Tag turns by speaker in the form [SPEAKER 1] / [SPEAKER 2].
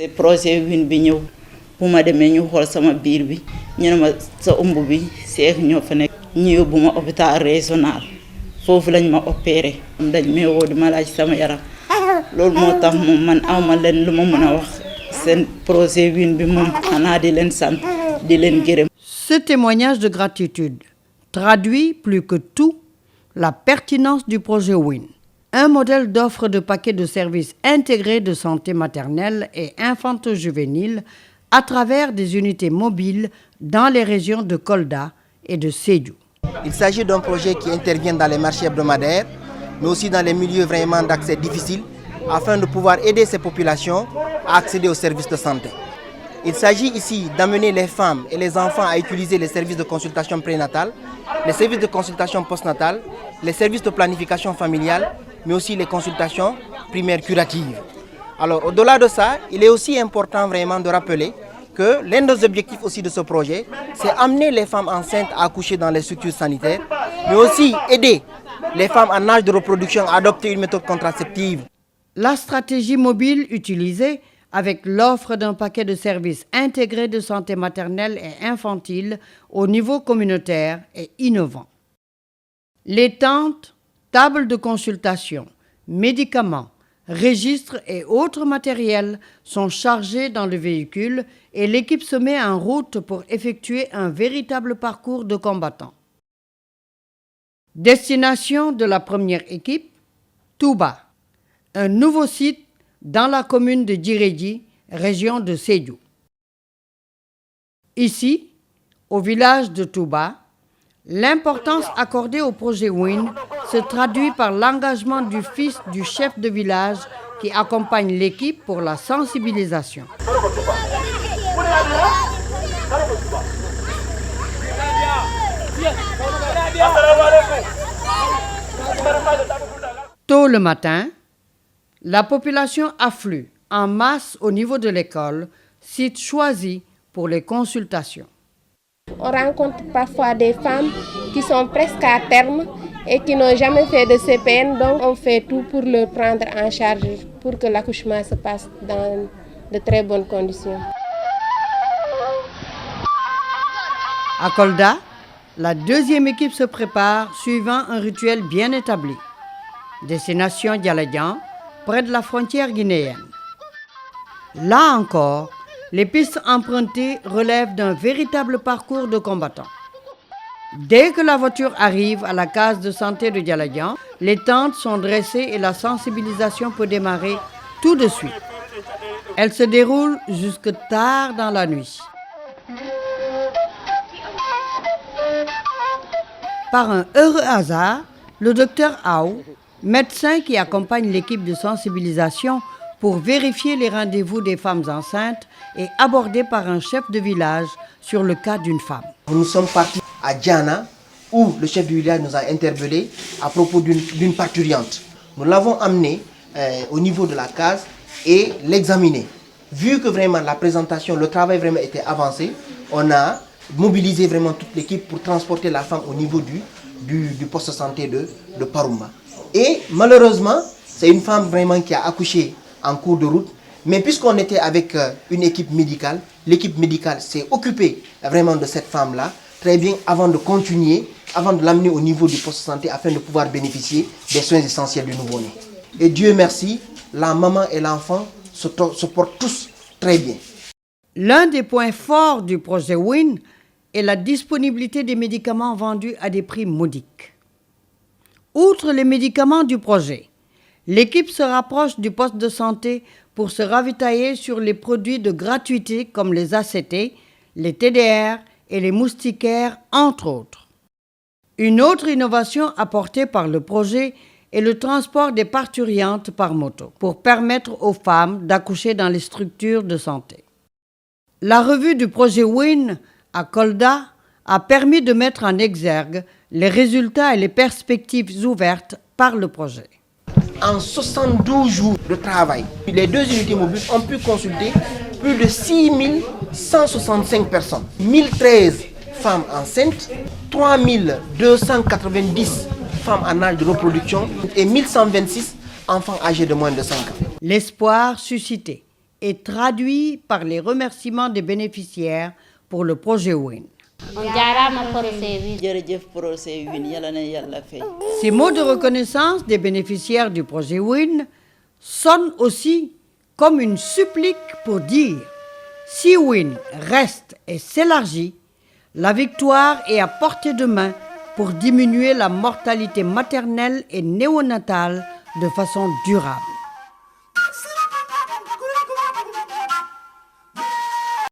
[SPEAKER 1] Le projet Win bi ñëw bu ma demee ñu xool sama biir bi ñu ne ma sa ëmb bi seex ñoo fa nekk ñu yóbbu ma hôpital régional foofu lañ ma opéré dañ may woo di ma laaj sama yaram loolu moo tax moom man awma leen lu ma mën a wax seen projet Win bi moom xanaa di leen sant di leen gërëm.
[SPEAKER 2] Ce témoignage de gratitude traduit plus que tout la pertinence du projet Win, un modèle d'offre de paquets de services intégrés de santé maternelle et infanto-juvénile à travers des unités mobiles dans les régions de Kolda et de Sédhiou.
[SPEAKER 3] Il s'agit d'un projet qui intervient dans les marchés hebdomadaires, mais aussi dans les milieux vraiment d'accès difficiles, afin de pouvoir aider ces populations à accéder aux services de santé. Il s'agit ici d'amener les femmes et les enfants à utiliser les services de consultation prénatale, les services de consultation postnatale, les services de planification familiale, mais aussi les consultations primaires curatives. Alors au-delà de ça, il est aussi important vraiment de rappeler que l'un des objectifs aussi de ce projet, c'est amener les femmes enceintes à accoucher dans les structures sanitaires, mais aussi aider les femmes en âge de reproduction à adopter une méthode contraceptive.
[SPEAKER 2] La stratégie mobile utilisée avec l'offre d'un paquet de services intégrés de santé maternelle et infantile au niveau communautaire est innovant. Les tentes, tables de consultation, médicaments, registres et autres matériels sont chargés dans le véhicule et l'équipe se met en route pour effectuer un véritable parcours de combattants. Destination de la première équipe, Touba, un nouveau site dans la commune de Djirédi, région de Sédhiou. Ici, au village de Touba, l'importance accordée au projet Win se traduit par l'engagement du fils du chef de village qui accompagne l'équipe pour la sensibilisation. Tôt le matin, la population afflue en masse au niveau de l'école, site choisi pour les consultations.
[SPEAKER 4] On rencontre parfois des femmes qui sont presque à terme et qui n'ont jamais fait de CPN, donc on fait tout pour le prendre en charge pour que l'accouchement se passe dans de très bonnes conditions.
[SPEAKER 2] À Kolda, la deuxième équipe se prépare suivant un rituel bien établi. Destination Dialadian, près de la frontière guinéenne. Là encore, les pistes empruntées relèvent d'un véritable parcours de combattants. Dès que la voiture arrive à la case de santé de Dialadian, les tentes sont dressées et la sensibilisation peut démarrer tout de suite. Elle se déroule jusque tard dans la nuit. Par un heureux hasard, le docteur Aou, médecin qui accompagne l'équipe de sensibilisation pour vérifier les rendez-vous des femmes enceintes, est abordé par un chef de village sur le cas d'une femme.
[SPEAKER 3] Nous sommes partis à Diana, où le chef du village nous a interpellés à propos d'une parturiente. Nous l'avons amenée au niveau de la case et l'examiner. Vu que vraiment la présentation, le travail vraiment était avancé, on a mobilisé vraiment toute l'équipe pour transporter la femme au niveau du poste de santé de Paroumba. Et malheureusement, c'est une femme vraiment qui a accouché en cours de route. Mais puisqu'on était avec une équipe médicale, l'équipe médicale s'est occupée vraiment de cette femme-là, très bien, avant de continuer, avant de l'amener au niveau du poste de santé afin de pouvoir bénéficier des soins essentiels du nouveau-né. Et Dieu merci, la maman et l'enfant se portent tous très bien.
[SPEAKER 2] L'un des points forts du projet Win est la disponibilité des médicaments vendus à des prix modiques. Outre les médicaments du projet, l'équipe se rapproche du poste de santé pour se ravitailler sur les produits de gratuité comme les ACT, les TDR et les moustiquaires, entre autres. Une autre innovation apportée par le projet est le transport des parturientes par moto pour permettre aux femmes d'accoucher dans les structures de santé. La revue du projet Win à Kolda a permis de mettre en exergue les résultats et les perspectives ouvertes par le projet.
[SPEAKER 3] En 72 jours de travail, les deux unités mobiles ont pu consulter plus de 6165 personnes, 1013 femmes enceintes, 3290 femmes en âge de reproduction et 1126 enfants âgés de moins de 5 ans.
[SPEAKER 2] L'espoir suscité et traduit par les remerciements des bénéficiaires pour le projet WIN. Ces mots de reconnaissance des bénéficiaires du projet WIN sonnent aussi comme une supplique pour dire si WIN reste et s'élargit, la victoire est à portée de main pour diminuer la mortalité maternelle et néonatale de façon durable.